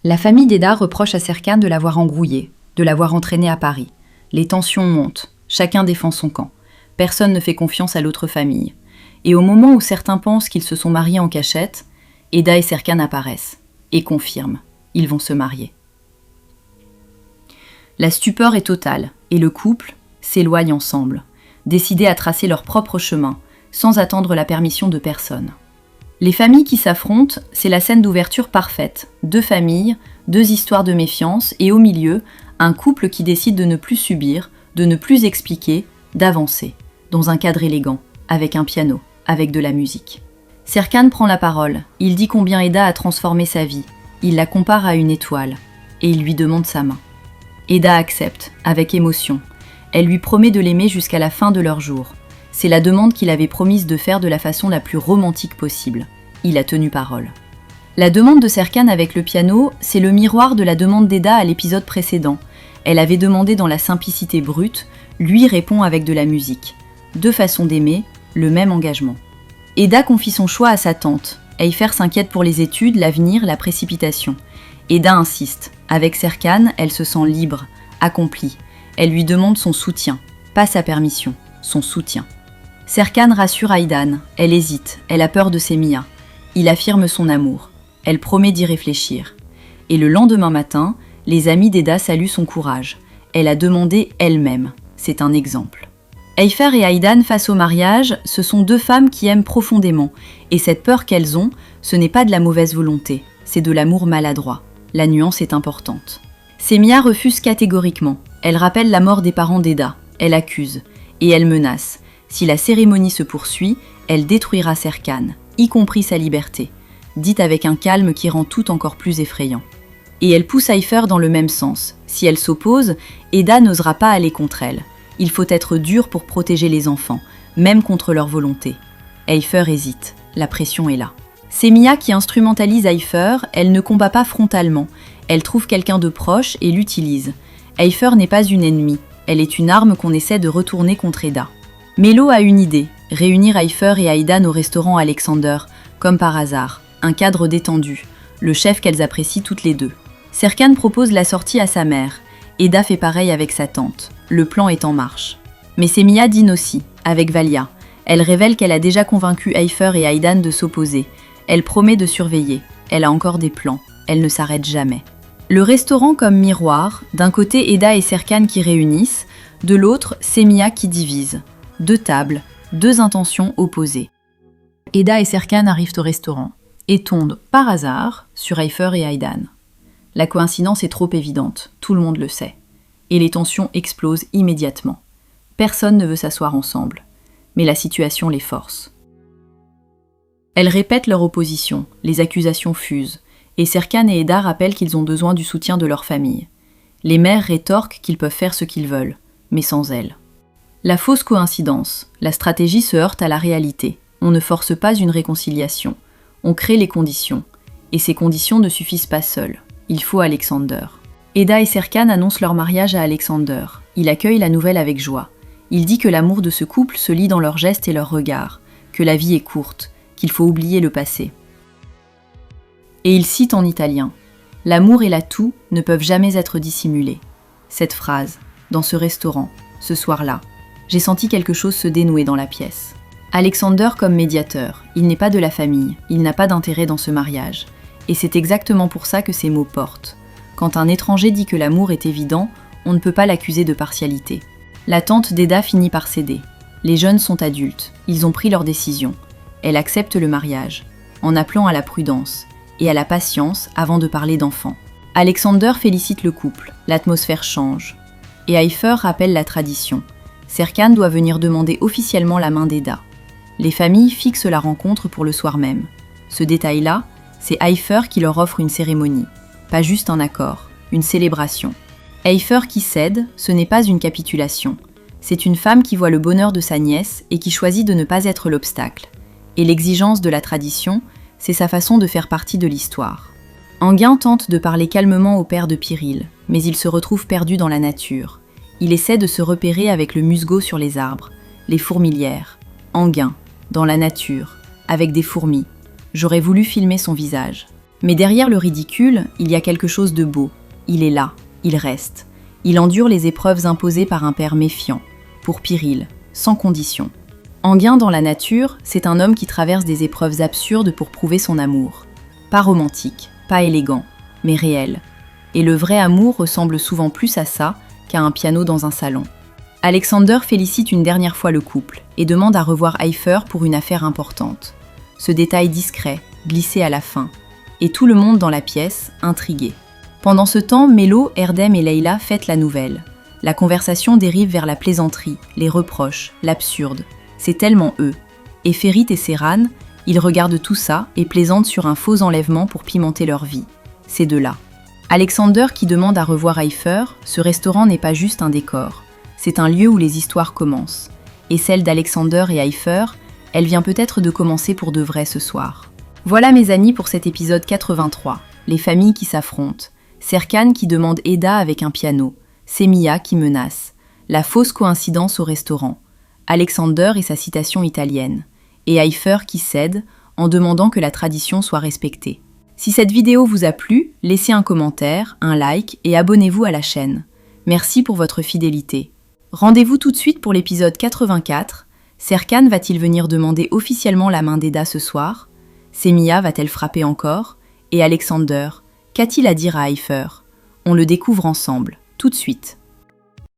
La famille d'Eda reproche à Serkan de l'avoir embrouillée, de l'avoir entraînée à Paris. Les tensions montent, chacun défend son camp. Personne ne fait confiance à l'autre famille. Et au moment où certains pensent qu'ils se sont mariés en cachette, Eda et Serkan apparaissent et confirment, ils vont se marier. La stupeur est totale et le couple s'éloigne ensemble, décidés à tracer leur propre chemin, sans attendre la permission de personne. Les familles qui s'affrontent, c'est la scène d'ouverture parfaite. 2 familles, 2 histoires de méfiance et au milieu, un couple qui décide de ne plus subir, de ne plus expliquer, d'avancer, dans un cadre élégant, avec un piano, avec de la musique. Serkan prend la parole, il dit combien Eda a transformé sa vie, il la compare à une étoile, et il lui demande sa main. Eda accepte, avec émotion. Elle lui promet de l'aimer jusqu'à la fin de leur jour. C'est la demande qu'il avait promise de faire de la façon la plus romantique possible. Il a tenu parole. La demande de Serkan avec le piano, c'est le miroir de la demande d'Eda à l'épisode précédent. Elle avait demandé dans la simplicité brute, lui répond avec de la musique. 2 façons d'aimer, le même engagement. Eda confie son choix à sa tante. Eifer s'inquiète pour les études, l'avenir, la précipitation. Eda insiste. Avec Serkan, elle se sent libre, accomplie. Elle lui demande son soutien, pas sa permission, son soutien. Serkan rassure Aydan. Elle hésite, elle a peur de Semia. Il affirme son amour. Elle promet d'y réfléchir. Et le lendemain matin, les amis d'Eda saluent son courage. Elle a demandé elle-même. C'est un exemple. Eifer et Aydan face au mariage, ce sont 2 femmes qui aiment profondément. Et cette peur qu'elles ont, ce n'est pas de la mauvaise volonté, c'est de l'amour maladroit. La nuance est importante. Semia refuse catégoriquement. Elle rappelle la mort des parents d'Eda. Elle accuse. Et elle menace. Si la cérémonie se poursuit, elle détruira Serkan, y compris sa liberté, dite avec un calme qui rend tout encore plus effrayant. Et elle pousse Eifer dans le même sens. Si elle s'oppose, Eda n'osera pas aller contre elle. Il faut être dur pour protéger les enfants, même contre leur volonté. Eifer hésite. La pression est là. Semia qui instrumentalise Eifer, elle ne combat pas frontalement. Elle trouve quelqu'un de proche et l'utilise. Eifer n'est pas une ennemie. Elle est une arme qu'on essaie de retourner contre Eda. Melo a une idée, réunir Eifer et Aydan au restaurant Alexander, comme par hasard, un cadre détendu, le chef qu'elles apprécient toutes les 2. Serkan propose la sortie à sa mère, Eda fait pareil avec sa tante, le plan est en marche. Mais Semia dîne aussi, avec Valia. Elle révèle qu'elle a déjà convaincu Eifer et Aydan de s'opposer. Elle promet de surveiller, elle a encore des plans, elle ne s'arrête jamais. Le restaurant comme miroir, d'un côté Eda et Serkan qui réunissent, de l'autre Semia qui divise. 2 tables, 2 intentions opposées. Eda et Serkan arrivent au restaurant et tombent par hasard sur Eifer et Aydan. La coïncidence est trop évidente, tout le monde le sait. Et les tensions explosent immédiatement. Personne ne veut s'asseoir ensemble, mais la situation les force. Elles répètent leur opposition, les accusations fusent, et Serkan et Eda rappellent qu'ils ont besoin du soutien de leur famille. Les mères rétorquent qu'ils peuvent faire ce qu'ils veulent, mais sans elles. La fausse coïncidence, la stratégie se heurte à la réalité. On ne force pas une réconciliation, on crée les conditions. Et ces conditions ne suffisent pas seules, il faut Alexander. Eda et Serkan annoncent leur mariage à Alexander. Il accueille la nouvelle avec joie. Il dit que l'amour de ce couple se lit dans leurs gestes et leurs regards, que la vie est courte, qu'il faut oublier le passé. Et il cite en italien « L'amour et l'atout ne peuvent jamais être dissimulés ». Cette phrase, dans ce restaurant, ce soir-là, j'ai senti quelque chose se dénouer dans la pièce. Alexander comme médiateur, il n'est pas de la famille, il n'a pas d'intérêt dans ce mariage. Et c'est exactement pour ça que ces mots portent. Quand un étranger dit que l'amour est évident, on ne peut pas l'accuser de partialité. La tante d'Eda finit par céder. Les jeunes sont adultes, ils ont pris leur décision. Elle accepte le mariage, en appelant à la prudence et à la patience avant de parler d'enfants. Alexander félicite le couple, l'atmosphère change. Et Eifer rappelle la tradition. Serkan doit venir demander officiellement la main d'Eda. Les familles fixent la rencontre pour le soir même. Ce détail-là, c'est Eifer qui leur offre une cérémonie. Pas juste un accord, une célébration. Eifer qui cède, ce n'est pas une capitulation. C'est une femme qui voit le bonheur de sa nièce et qui choisit de ne pas être l'obstacle. Et l'exigence de la tradition, c'est sa façon de faire partie de l'histoire. Enguin tente de parler calmement au père de Pyrrhille, mais il se retrouve perdu dans la nature. Il essaie de se repérer avec le musgo sur les arbres, les fourmilières. Enguin, dans la nature, avec des fourmis. J'aurais voulu filmer son visage. Mais derrière le ridicule, il y a quelque chose de beau. Il est là, il reste. Il endure les épreuves imposées par un père méfiant, pour Pyrrhille, sans condition. Enguien dans la nature, c'est un homme qui traverse des épreuves absurdes pour prouver son amour. Pas romantique, pas élégant, mais réel. Et le vrai amour ressemble souvent plus à ça qu'à un piano dans un salon. Alexander félicite une dernière fois le couple et demande à revoir Haïfer pour une affaire importante. Ce détail discret, glissé à la fin, et tout le monde dans la pièce, intrigué. Pendant ce temps, Mélo, Erdem et Leila fêtent la nouvelle. La conversation dérive vers la plaisanterie, les reproches, l'absurde. C'est tellement eux. Et Férit et Serran, ils regardent tout ça et plaisantent sur un faux enlèvement pour pimenter leur vie. Ces deux-là. Alexander qui demande à revoir Haïfer, ce restaurant n'est pas juste un décor. C'est un lieu où les histoires commencent. Et celle d'Alexander et Haïfer, elle vient peut-être de commencer pour de vrai ce soir. Voilà mes amis pour cet épisode 83. Les familles qui s'affrontent. Serkan qui demande Eda avec un piano. Semiha qui menace. La fausse coïncidence au restaurant. Alexander et sa citation italienne. Et Haïfer qui cède en demandant que la tradition soit respectée. Si cette vidéo vous a plu, laissez un commentaire, un like et abonnez-vous à la chaîne. Merci pour votre fidélité. Rendez-vous tout de suite pour l'épisode 84. Serkan va-t-il venir demander officiellement la main d'Eda ce soir? Semiha va-t-elle frapper encore? Et Alexander, qu'a-t-il à dire à Haïfer? On le découvre ensemble, tout de suite.